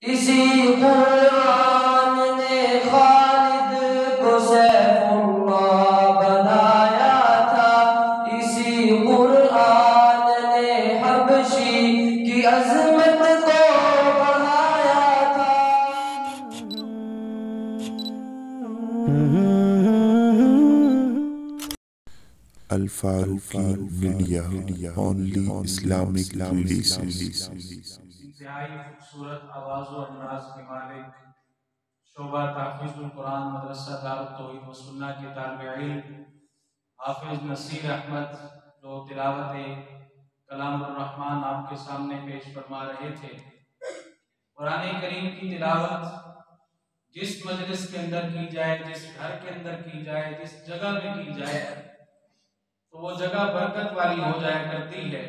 اسی قرآن نے خالد کو سیف اللہ بنایا تھا، اسی قرآن نے حبشی کی عظمت کو بڑھایا تھا۔ Al-Faruqi media, only Islamic releases. انتہائی خوبصورت آواز و انداز کے مالک، شعبہ تحفیظ القرآن مدرسہ دارالتوحید و سنہ کے طالب علم حافظ نصیر احمد، جو تلاوت کلام الرحمن آپ کے سامنے پیش فرما رہے تھے۔ قرآن کریم کی تلاوت جس مجلس کے اندر کی جائے، جس گھر کے اندر کی جائے، جس جگہ میں کی جائے تو وہ جگہ برکت والی ہو جایا کرتی ہے۔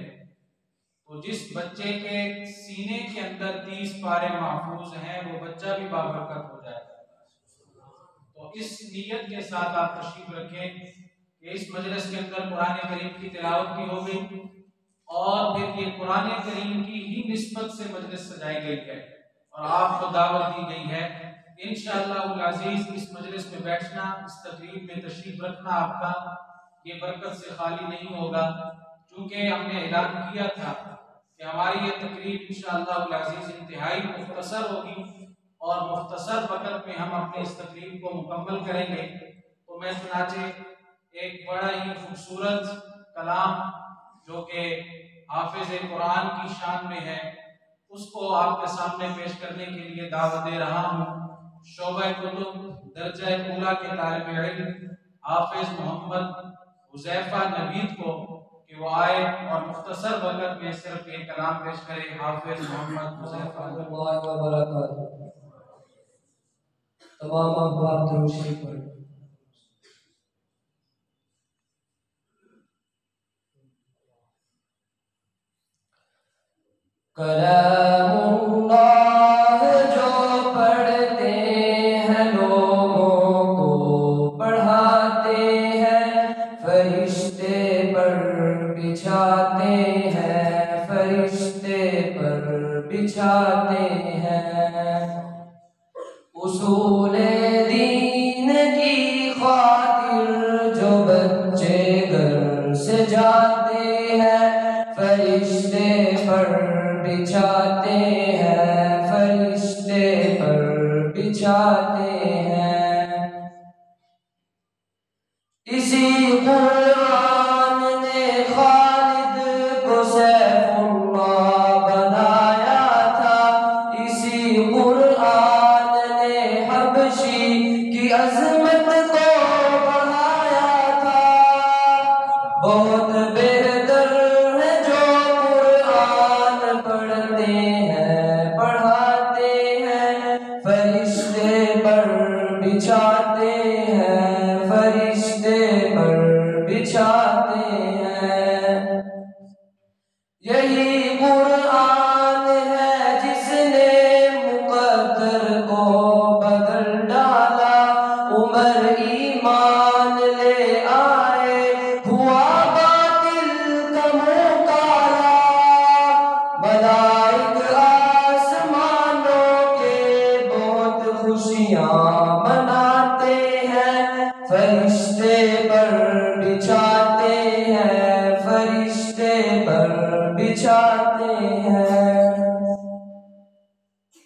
تو جس بچے کے سینے کے اندر 30 پارے محفوظ ہیں وہ بچہ بھی بابرکت ہو جائے گا۔ تو اس نیت کے ساتھ آپ تشریف رکھیں کہ اس مجلس کے اندر قرآن کریم کی تلاوت بھی ہوگی اور پھر یہ قرآن کریم کی ہی نسبت سے مجلس سجائی گئی ہے اور آپ کو دعوت دی گئی ہے۔ انشاءاللہ العزیز اس مجلس میں بیٹھنا، اس تقریب میں تشریف رکھنا آپ کا یہ برکت سے خالی نہیں ہوگا، چونکہ ہم نے اعلان کیا تھا کہ ہماری یہ تقریب انشاءاللہ العزیز انتہائی مختصر ہوگی اور مختصر وقت میں ہم اپنے اس تقریب کو مکمل کریں گے۔ تو میں چنانچہ ایک بڑا ہی خوبصورت کلام جو کہ حافظ قرآن کی شان میں ہے اس کو آپ کے سامنے پیش کرنے کے لیے دعوت دے رہا ہوں۔ شعبہ کتب درجہ اولیٰ کے طالب علم حافظ محمد حذیفہ نوید کو کہ وہ آئے اور مختصر وقت میں صرف ایک کلام پیش کرے۔ حافظ محمد حذیفہ اللہ وبرکاتہ۔ تمام احباب درود شریف پڑھیں۔ کلام اللہ جو پڑھتے ہیں لوگوں کو پڑھاتے ہیں، فرشتے پر بچھاتے ہیں، فرشتے پر بچھاتے ہیں۔ اصول دین کی خاطر جو بچے گھر سے جاتے ہیں، فرشتے پر بچھاتے ہیں، فرشتے پر بچھاتے ہیں۔ اسی قرآن نے خالد کو سیف اللہ بنایا تھا، اسی قرآن نے حبشی کی عظمت کو بڑھایا تھا۔ بہت بہتر ہے جو قرآن پڑھتے ہیں، پڑھاتے ہیں، فرشتے پر بچھاتے ہیں، فرشتے پر بچھاتے ہیں۔ یہی قرآن ہے جس نے مقدر کو بدل ڈالا، عمر ایمان لے آئے، ہوا باطل کا منہ کالا۔ ملائک آسمانوں کے بہت خوشیاں مناتے ہیں، فرشتے پر بچھاتے ہیں، فرشتے پر بچھاتے ہیں۔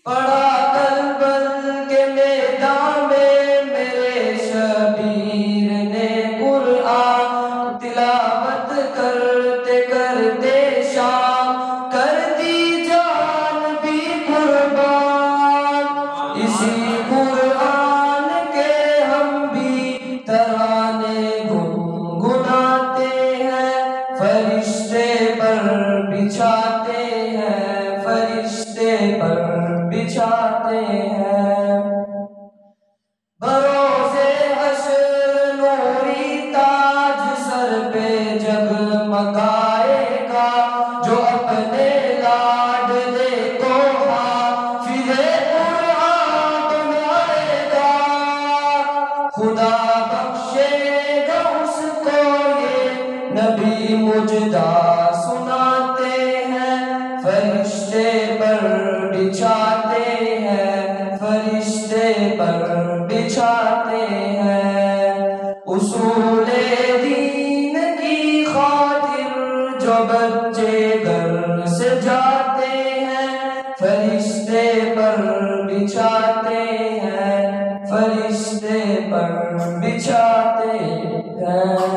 پڑھا کربل کے میدان میں میرے شبیر نے قرآن، تلاوت کرتے کرتے شام کر دی جان بھی قربان۔ اسی قرآن کے ہم بھی ترانے گنگناتے ہیں، فرشتے پر بچھاتے ہیں، فرشتے پر بچھاتے ہیں۔ بروز حشر نوری تاج سر پہ جگمگائے گا، جو اپنے لاڈلے کو حافظ قرآن بنائے گا۔ خدا بخشے گا اس کو یہ نبی مجدہ سناتے ہیں، فرشتے پر بچھاتے فرشتے پر بچھاتے ہیں، اصول دین کی خاطر جو بچے گھر سے جاتے ہیں، فرشتے پر بچھاتے ہیں، فرشتے پر بچھاتے ہیں۔